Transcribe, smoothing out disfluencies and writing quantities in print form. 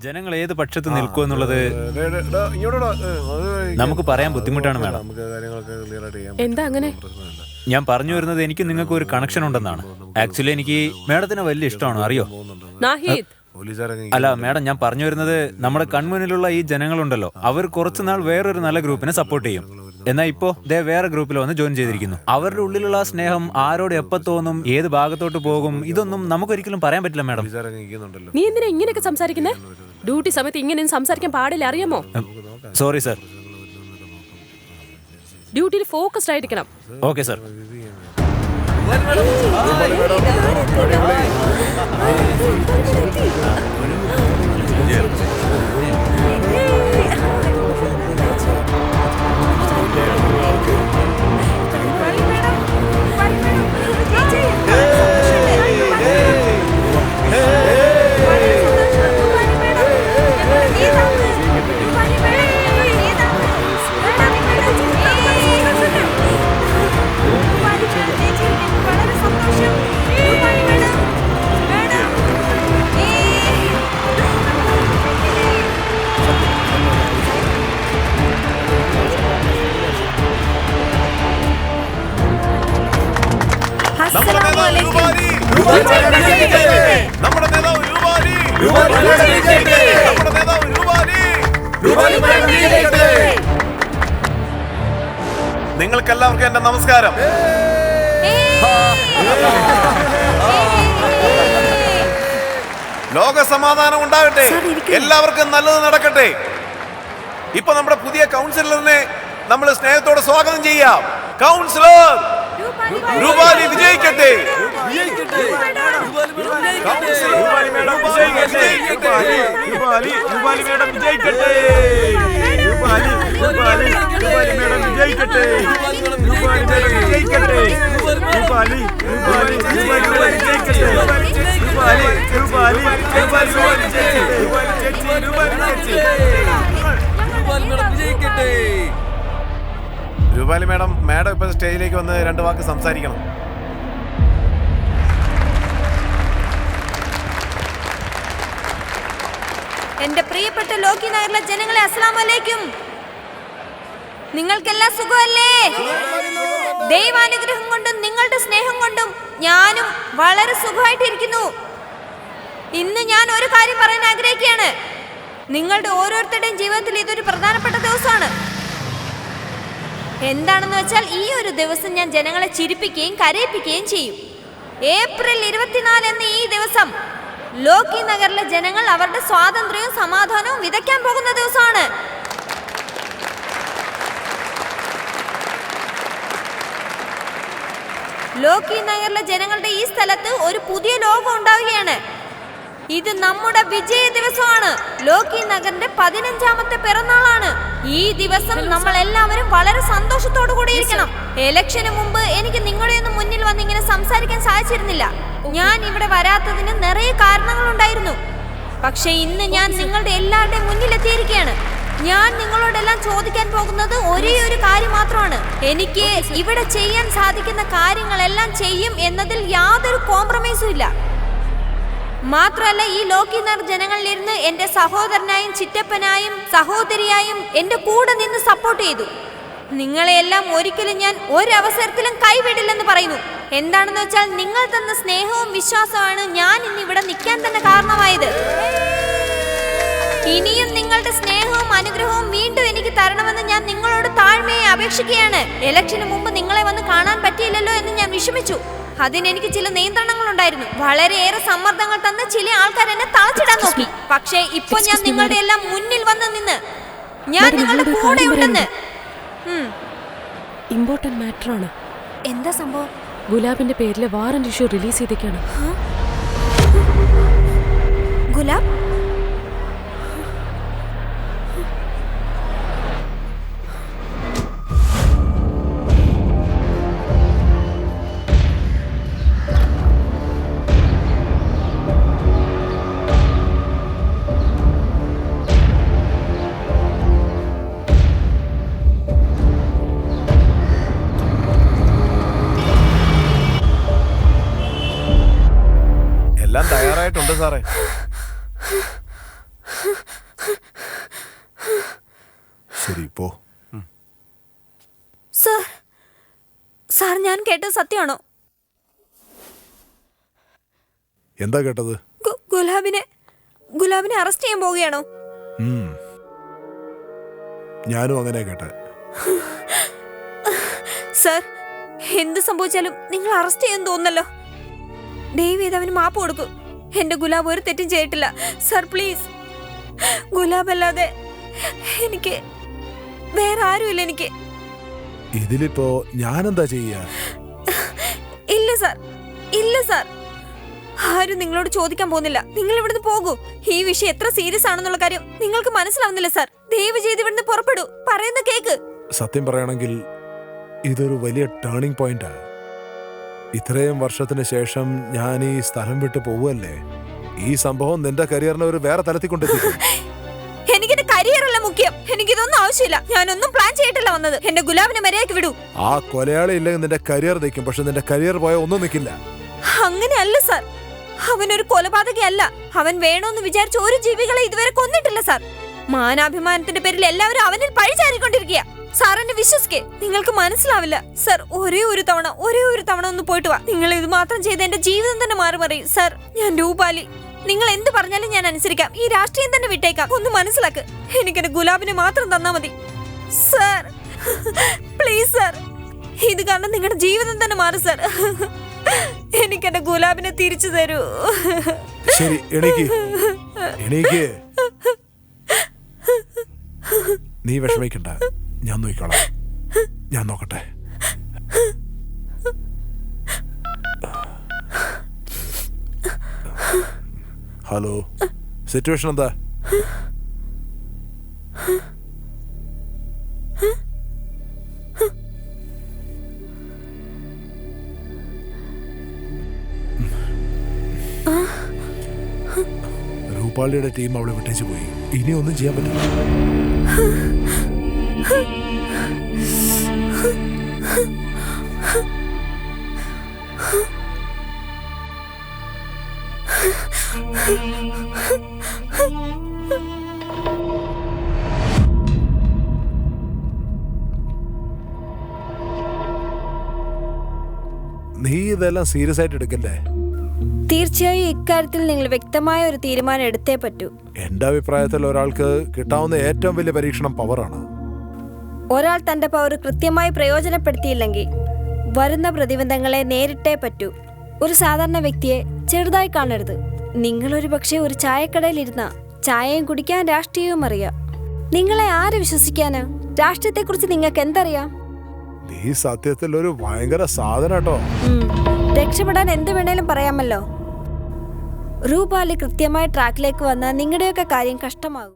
ജനങ്ങൾ ഏത് പക്ഷത്ത് നിൽക്കുമെന്നുള്ളത് നമുക്ക് പറയാൻ ബുദ്ധിമുട്ടാണ് മാഡം. എന്താ അങ്ങനെ? ഞാൻ പറഞ്ഞു വരുന്നത് എനിക്ക് നിങ്ങൾക്ക് ഒരു കണക്ഷൻ ഉണ്ടെന്നാണ്. ആക്ച്വലി എനിക്ക് മാഡത്തിന് വലിയ ഇഷ്ടമാണ്, അറിയോ? നാഹിദ്, അല്ല മാഡം, ഞാൻ പറഞ്ഞു വരുന്നത് നമ്മുടെ കൺമുന്നിലുള്ള ഈ ജനങ്ങളുണ്ടല്ലോ, അവർ കുറച്ചുനാൾ വേറൊരു നല്ല ഗ്രൂപ്പിനെ സപ്പോർട്ട് ചെയ്യും. എന്നാൽ ഇപ്പോ ദേ വേറെ ഗ്രൂപ്പിൽ വന്ന് ജോയിൻ ചെയ്തിരിക്കുന്നു. അവരുടെ ഉള്ളിലുള്ള ആ സ്നേഹം ആരോട് എപ്പോ തോന്നും, ഏത് ഭാഗത്തോട്ട് പോകും, ഇതൊന്നും നമുക്കൊരിക്കലും പറയാൻ പറ്റില്ല മാഡം. നീ എന്തിനാ ഇങ്ങനെയൊക്കെ സംസാരിക്കുന്നേ? ഡ്യൂട്ടി സമയത്ത് ഇങ്ങനെയൊന്നും സംസാരിക്കാൻ പാടില്ല, അറിയാമോ? Sorry sir. ഡ്യൂട്ടിയിൽ ഫോക്കസ്ഡ് ആയിരിക്കണം. Okay sir. നിങ്ങൾക്കെല്ലാവർക്കും എന്റെ നമസ്കാരം. ലോക സമാധാനം ഉണ്ടാകട്ടെ, എല്ലാവർക്കും നല്ലത് നടക്കട്ടെ. ഇപ്പൊ നമ്മുടെ പുതിയ കൗൺസിലറിനെ നമ്മൾ സ്നേഹത്തോടെ സ്വാഗതം ചെയ്യാം. കൗൺസിലർ രൂപാലി വിജയിക്കട്ടെ. രൂപാലി മാഡം ഇപ്പൊ സ്റ്റേജിലേക്ക് വന്ന് 2 വാക്ക് സംസാരിക്കണം. എന്റെ പ്രിയപ്പെട്ട ലോക്കി നഗറിലെ ജനങ്ങളെ അസ്സലാമു അലൈക്കും. നിങ്ങൾക്കെല്ലാം സുഖമല്ലേ? ദൈവാനുഗ്രഹം കൊണ്ടും നിങ്ങളുടെ സ്നേഹം കൊണ്ടും ഞാനും വളരെ സുഖമായിട്ടിരിക്കുന്നു. ഇന്ന് ഞാൻ ഒരു കാര്യം പറയാൻ ആഗ്രഹിക്കുകയാണ്. നിങ്ങളുടെ ഓരോരുത്തരുടെയും ജീവിതത്തിൽ ഇതൊരു പ്രധാനപ്പെട്ട ദിവസമാണ്. എന്താണെന്ന് വെച്ചാൽ ഈ ഒരു ദിവസം ഞാൻ ജനങ്ങളെ ചിരിപ്പിക്കുകയും കരയിപ്പിക്കുകയും ചെയ്യും. ഏപ്രിൽ 24 എന്ന ഈ ദിവസം ലോക്കി നഗറിലെ ജനങ്ങൾ അവരുടെ സ്വാതന്ത്ര്യവും സമാധാനവും വിതയ്ക്കാൻ പോകുന്ന ദിവസമാണ്. ലോക്കി നഗറിലെ ജനങ്ങളുടെ ഈ സ്ഥലത്ത് ഒരു പുതിയ ലോകം ഉണ്ടാവുകയാണ്. ഇത് നമ്മുടെ വിജയ ദിവസമാണ്. ലോക്കി നഗറിന്റെ 15ാമത്തെ പിറന്നാളാണ്. ഈ ദിവസം നമ്മൾ എല്ലാവരും വളരെ സന്തോഷത്തോടു കൂടി ഇരിക്കണം. ഇലക്ഷന് മുമ്പ് എനിക്ക് നിങ്ങളുടെ ഒന്നും മുന്നിൽ വന്ന് ഇങ്ങനെ സംസാരിക്കാൻ സാധിച്ചിരുന്നില്ല. ഞാൻ ഇവിടെ വരാത്തതിന് നിറയെ കാരണങ്ങളുണ്ടായിരുന്നു. പക്ഷെ ഇന്ന് ഞാൻ നിങ്ങളുടെ എല്ലാവരുടെയും മുന്നിലെത്തിയിരിക്കുകയാണ്. ഞാൻ നിങ്ങളോടെല്ലാം ചോദിക്കാൻ പോകുന്നത് ഒരേ ഒരു കാര്യം മാത്രമാണ്. എനിക്ക് ഇവിടെ ചെയ്യാൻ സാധിക്കുന്ന കാര്യങ്ങളെല്ലാം ചെയ്യും എന്നതിൽ യാതൊരു കോംപ്രമൈസും ഇല്ല. മാത്രമല്ല, ഈ ലോക്കി നഗർ ജനങ്ങളിലിരുന്ന് എന്റെ സഹോദരനായും ചിറ്റപ്പനായും സഹോദരിയായും എന്റെ കൂടെ നിന്ന് സപ്പോർട്ട് ചെയ്തു. നിങ്ങളെയെല്ലാം ഒരിക്കലും ഞാൻ ഒരവസരത്തിലും കൈവിടില്ലെന്ന് പറയുന്നു. എന്താണെന്ന് വെച്ചാൽ നിങ്ങൾ തന്ന സ്നേഹവും വിശ്വാസമാണ് ഞാൻ ഇന്ന് ഇവിടെ നിൽക്കാൻ തന്നെ കാരണമായത്. ഇനിയും നിങ്ങളുടെ സ്നേഹവും അനുഗ്രഹവും വീണ്ടും എനിക്ക് തരണമെന്ന് ഞാൻ നിങ്ങളോട് താഴ്മയെ അപേക്ഷിക്കുകയാണ്. ഇലക്ഷന് മുമ്പ് നിങ്ങളെ വന്ന് കാണാൻ പറ്റിയില്ലല്ലോ എന്ന് ഞാൻ വിഷമിച്ചു. അതിനെനിക്ക് ചില നിയന്ത്രണങ്ങൾ ഉണ്ടായിരുന്നു. വളരെയേറെ സമ്മർദ്ദങ്ങൾ തന്ന് ചില ആൾക്കാർ എന്നെ തളച്ചിടാൻ നോക്കി. പക്ഷേ ഇപ്പൊ ഞാൻ നിങ്ങളുടെ എല്ലാം മുന്നിൽ വന്ന് നിന്ന് ഞാൻ നിങ്ങളുടെ കൂടെ ഉണ്ടെന്ന്. ഇമ്പോർട്ടന്റ് മാറ്റർ ആണ്. എന്താ സംഭവം? ഗുലാബിന്റെ പേരിലെ വാറന്റ് ഇഷ്യൂ റിലീസ് ചെയ്തേക്കാണ്. ഗുലാബ്? എല്ലാം തയ്യാറായിട്ടുണ്ട് സാറേ. പോ. സാർ സാർ ഞാൻ കേട്ടത് സത്യമാണോ? എന്താ കേട്ടത്? ഗുലാബിനെ അറസ്റ്റ് ചെയ്യാൻ പോവുകയാണോ? ഞാനും അങ്ങനെ കേട്ടെ. സാർ എന്ത് സംഭവിച്ചാലും നിങ്ങൾ അറസ്റ്റ് ചെയ്യാൻ തോന്നല്ലോ. ദയവേത് അവന് മാപ്പ് കൊടുക്കൂ. എന്റെ ഗുലാബ് ഒരു തെറ്റും ചെയ്തിട്ടില്ല. സാർ പ്ലീസ്, ഗുലാബ് അല്ലാതെ എനിക്ക് വേറെ ആരുമില്ല. എനിക്ക് ഇതിലിപ്പോ ഞാനെന്താ ചെയ്യാ? ഇല്ല സാർ, ഇല്ല സാർ, ആരും നിങ്ങളോട് ചോദിക്കാൻ പോകുന്നില്ല. നിങ്ങൾ ഇവിടുന്ന് പോകൂ. ഈ വിഷയം എത്ര സീരിയസ് ആണെന്നുള്ള കാര്യം നിങ്ങൾക്ക് മനസ്സിലാവുന്നില്ല സാർ. ദയവ് ചെയ്ത് ഇവിടുന്ന് പുറപ്പെടൂ. പറയുന്ന കേക്ക്. സത്യം പറയുകയാണെങ്കിൽ ഇതൊരു വലിയ ടേണിംഗ് പോയിന്റാ. ഇത്രയും വർഷത്തിന് ശേഷം ഞാൻ ഈ സ്ഥലം വിട്ട് പോവുകയല്ലേ. ഈ സംഭവം നിന്റെ കരിയറിനെ ഒരു വേറെ തലത്തിൽ കൊണ്ടെത്തിക്കും. എനിക്കെന്റെ കരിയർ അല്ല മുഖ്യം. എനിക്കിതൊന്നും ആവശ്യമില്ല. ഞാനൊന്നും പ്ലാൻ ചെയ്തിട്ടില്ല വന്നത്. എന്റെ ഗുലാബിനെ മര്യാദയ്ക്ക് വിടൂ. ആ കൊലയാളി ഇല്ലെങ്കിൽ നിന്റെ കരിയർ നിൽക്കും, പക്ഷെ നിന്റെ കരിയർ പോയാൽ ഒന്നും നിൽക്കില്ല. അങ്ങനെയല്ല സാർ, അവനൊരു കൊലപാതകയല്ല. അവൻ വേണോന്ന് വിചാരിച്ച ഒരു ജീവികളെ ഇതുവരെ കൊന്നിട്ടില്ല സാർ. മാനാഭിമാനത്തിന്റെ പേരിൽ എല്ലാവരും അവനിൽ പഴിചാരിക്കൊണ്ടിരിക്കുക. സാർ എന്നെ വിശ്വസിക്കേ, നിങ്ങൾക്ക് മനസ്സിലാവില്ല സാർ. ഒരേ ഒരു തവണ ഒന്ന് പോയിട്ട് വാ. നിങ്ങൾ ഇത് മാത്രം ചെയ്ത് എന്റെ ജീവിതം തന്നെ മാറിമറിയും സാർ. ഞാൻ രൂപാലി. നിങ്ങൾ എന്ത് പറഞ്ഞാലും ഞാൻ അനുസരിക്കാം. ഈ രാഷ്ട്രീയം തന്നെ വിട്ടേക്കാം. ഒന്ന് മനസ്സിലാക്ക്. എനിക്കെന്റെ ഗുലാബിനെ മാത്രം തന്നാ മതി സാർ. പ്ലീസ് സാർ, ഇത് കാരണം നിങ്ങളുടെ ജീവിതം തന്നെ മാറും സാർ. എനിക്കെന്റെ ഗുലാബിനെ തിരിച്ചു തരൂ. ശരി, എണീക്ക് എണീക്ക്. നീ വിഷമിക്കണ്ട, ഞാൻ നോക്കിക്കോളാം. ഞാൻ നോക്കട്ടെ. ഹലോ, സിറ്റുവേഷൻ എന്താ? രൂപാളിയുടെ ടീം അവളെ വിട്ടേച്ച് പോയി. ഇനി ഒന്നും ചെയ്യാൻ പറ്റില്ല. നീ ഇതെല്ലാം സീരിയസ് ആയിട്ട് എടുക്കല്ലേ? തീർച്ചയായും ഇക്കാര്യത്തിൽ നിങ്ങൾ വ്യക്തമായ ഒരു തീരുമാനം എടുത്തേ പറ്റൂ. എന്റെ അഭിപ്രായത്തിൽ ഒരാൾക്ക് കിട്ടാവുന്ന ഏറ്റവും വലിയ പരീക്ഷണം പവറാണ്. ഒരാൾ തന്റെ പവർ കൃത്യമായി പ്രയോജനപ്പെടുത്തിയില്ലെങ്കിൽ വരുന്ന പ്രതിബന്ധങ്ങളെ നേരിട്ടേ പറ്റൂ. ഒരു സാധാരണ വ്യക്തിയെ ചെറുതായി കാണരുത്. നിങ്ങളൊരു പക്ഷേ ഒരു ചായക്കടയിൽ ഇരുന്ന ചായയും കുടിക്കാൻ രാഷ്ട്രീയവും അറിയാം. നിങ്ങളെ ആര് വിശ്വസിക്കാന്? രാഷ്ട്രീയത്തെക്കുറിച്ച് നിങ്ങൾക്ക് എന്തറിയാം? നീ സത്യത്തിൽ ഒരു ഭയങ്കര സാധനം കേട്ടോ. രക്ഷപ്പെടാൻ എന്ത് വേണേലും പറയാമല്ലോ. രൂപാലി കൃത്യമായ ട്രാക്കിലേക്ക് വന്നാൽ നിങ്ങളുടെയൊക്കെ കാര്യം കഷ്ടമാകും.